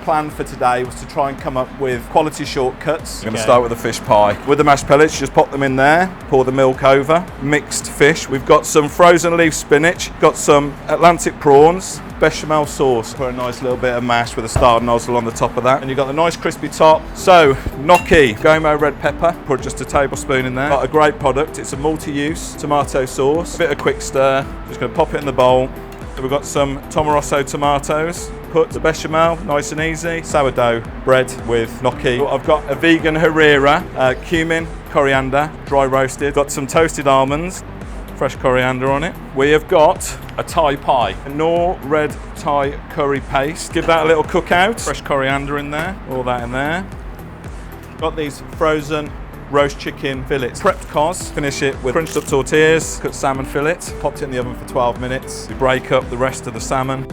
plan for today was to try and come up with quality shortcuts. I'm going to Okay. start with the fish pie. With the mashed pellets, just pop them in there, pour the milk over. Mixed fish, we've got some frozen leaf spinach, got some Atlantic prawns, bechamel sauce for a nice little bit of mash with a star nozzle on the top of that. And you've got the nice crispy top. So, gnocchi, Gomo red pepper, put just a tablespoon in there. Got a great product, it's a multi-use tomato sauce. Bit of quick stir, just going to pop it in the bowl. We've got some Tomarosso tomatoes. Put the bechamel, nice and easy. Sourdough bread with gnocchi. I've got a vegan harira, cumin, coriander, dry roasted. Got some toasted almonds, fresh coriander on it. We have got a Thai pie, a Knorr red Thai curry paste. Give that a little cook out. Fresh coriander in there, all that in there. Got these frozen roast chicken fillets. Prepped cos, finish it with crunched up tortillas, cut salmon fillet, popped it in the oven for 12 minutes. We break up the rest of the salmon.